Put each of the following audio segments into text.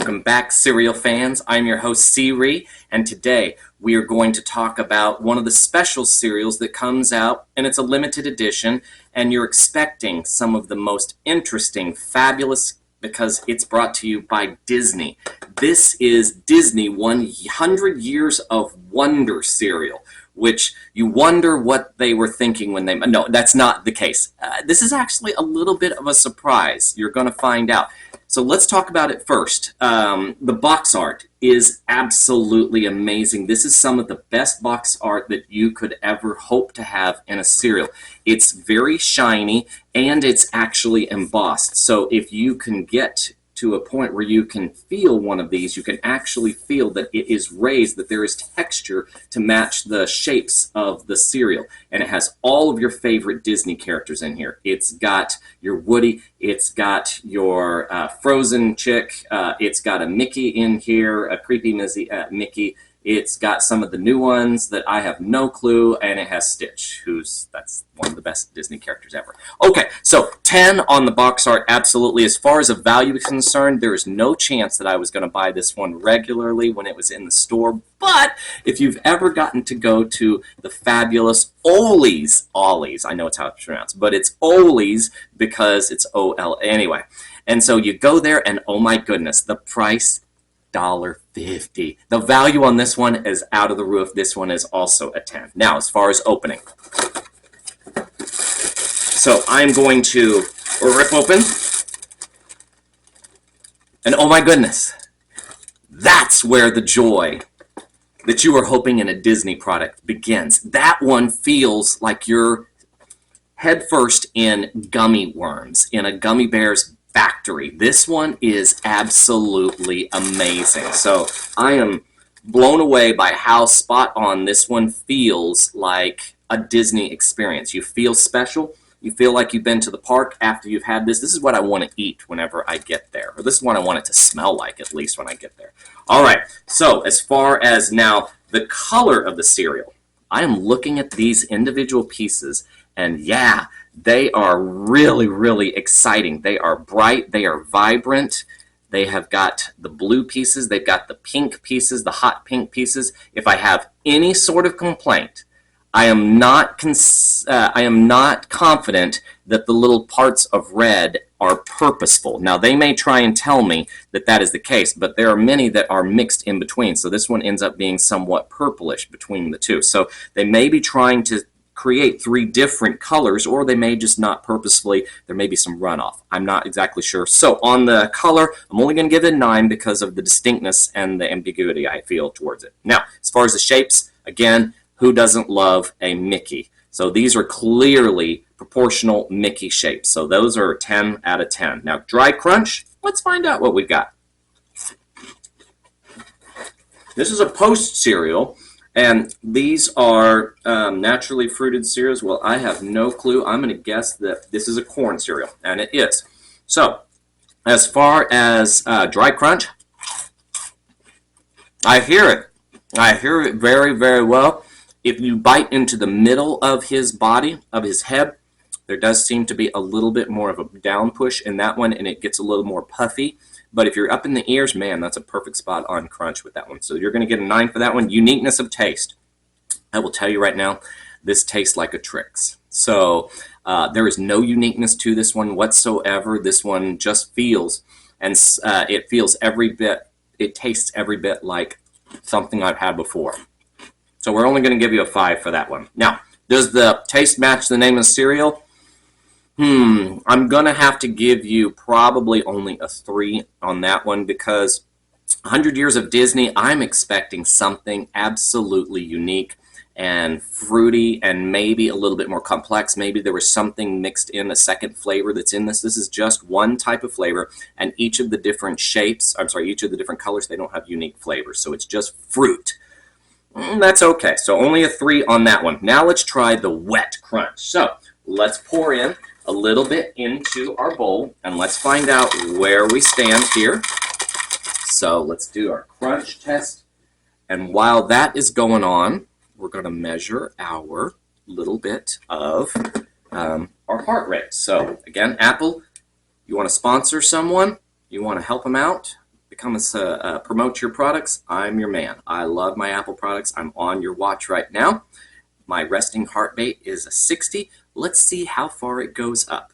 Welcome back, cereal fans. I'm your host, Siri, and today we are going to talk about one of the special cereals that comes out, and it's a limited edition, and you're expecting some of the most interesting, fabulous, because it's brought to you by Disney. This is Disney 100 Years of Wonder cereal, which you wonder what they were thinking when they... No, that's not the case. This is actually a little bit of a surprise. You're going to find out. So let's talk about it first. The box art is absolutely amazing. This is some of the best box art that you could ever hope to have in a cereal. It's very shiny and it's actually embossed. So if you can get to a point where you can feel one of these, you can actually feel that it is raised, that there is texture to match the shapes of the cereal. And it has all of your favorite Disney characters in here. It's got your Woody, it's got your Frozen chick, it's got a Mickey in here, a creepy Mickey. It's got some of the new ones that I have no clue, and it has Stitch, that's one of the best Disney characters ever. Okay, so 10 on the box art, absolutely. As far as a value is concerned, there is no chance that I was going to buy this one regularly when it was in the store, but if you've ever gotten to go to the fabulous Ollie's, I know it's how it's pronounced, but it's Ollie's because it's O-L, anyway. And so you go there, and oh my goodness, the price, $1.50. The value on this one is out of the roof. This one is also a 10. Now, as far as opening. So I'm going to rip open. And oh my goodness, that's where the joy that you were hoping in a Disney product begins. That one feels like you're headfirst in gummy worms, in a gummy bear's factory. This one is absolutely amazing. So I am blown away by how spot on this one feels like a Disney experience. You feel special. You feel like you've been to the park after you've had this. This is what I want to eat whenever I get there. Or this is what I want it to smell like, at least, when I get there. All right, so as far as now the color of the cereal, I am looking at these individual pieces, and yeah, they are really, really exciting. They are bright. They are vibrant. They have got the blue pieces. They've got the pink pieces, the hot pink pieces. If I have any sort of complaint, I am not confident that the little parts of red are purposeful. Now, they may try and tell me that that is the case, but there are many that are mixed in between. So this one ends up being somewhat purplish between the two. So they may be trying to create three different colors, or they may just not purposefully. There may be some runoff. I'm not exactly sure. So on the color, I'm only going to give it a 9 because of the distinctness and the ambiguity I feel towards it. Now, as far as the shapes, again, who doesn't love a Mickey? So these are clearly proportional Mickey shapes. So those are 10 out of 10. Now, dry crunch, let's find out what we've got. This is a Post cereal. And these are naturally fruited cereals. Well, I have no clue. I'm going to guess that this is a corn cereal, and it is. So, as far as dry crunch, I hear it. I hear it very, very well. If you bite into the middle of his body, of his head, there does seem to be a little bit more of a down push in that one, and it gets a little more puffy. But if you're up in the ears, man, that's a perfect spot on crunch with that one. So you're going to get a 9 for that one. Uniqueness of taste. I will tell you right now, this tastes like a Trix. So there is no uniqueness to this one whatsoever. This one just feels, and it feels every bit, it tastes every bit like something I've had before. So we're only going to give you a 5 for that one. Now, does the taste match the name of the cereal? I'm going to have to give you probably only a 3 on that one because 100 Years of Disney, I'm expecting something absolutely unique and fruity and maybe a little bit more complex. Maybe there was something mixed in, a second flavor that's in this. This is just one type of flavor, and each of the different shapes, each of the different colors, they don't have unique flavors. So it's just fruit. That's okay. So only a 3 on that one. Now let's try the wet crunch. So let's pour in a little bit into our bowl, and let's find out where we stand here. So let's do our crunch test. And while that is going on, we're going to measure our little bit of our heart rate. So again, Apple, you want to sponsor someone, you want to help them out, promote your products, I'm your man. I love my Apple products. I'm on your watch right now. My resting heart rate is a 60. Let's see how far it goes up.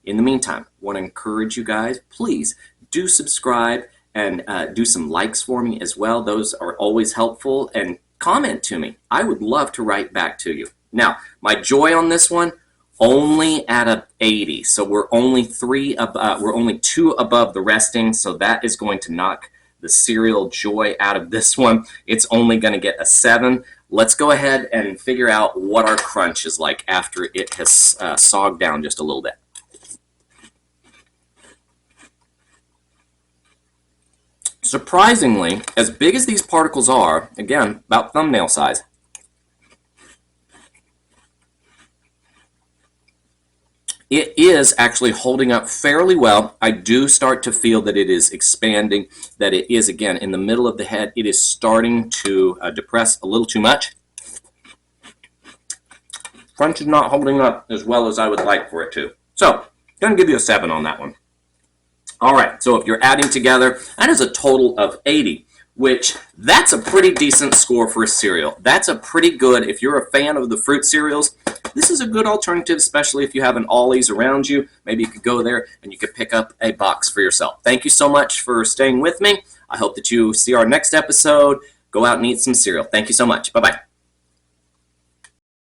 In the meantime, I want to encourage you guys, please do subscribe and do some likes for me as well. Those are always helpful. And comment to me. I would love to write back to you. Now, my joy on this one, only at a 80. So we're only 2 above the resting. So that is going to knock the cereal joy out of this one. It's only going to get a 7. Let's go ahead and figure out what our crunch is like after it has sogged down just a little bit. Surprisingly, as big as these particles are, again, about thumbnail size, it is actually holding up fairly well. I do start to feel that it is expanding, that it is, again, in the middle of the head. It is starting to depress a little too much. Crunch is not holding up as well as I would like for it to. So, I'm going to give you a 7 on that one. All right, so if you're adding together, that is a total of 80, which that's a pretty decent score for a cereal. That's a pretty good, if you're a fan of the fruit cereals, this is a good alternative, especially if you have an Ollie's around you. Maybe you could go there and you could pick up a box for yourself. Thank you so much for staying with me. I hope that you see our next episode. Go out and eat some cereal. Thank you so much. Bye-bye.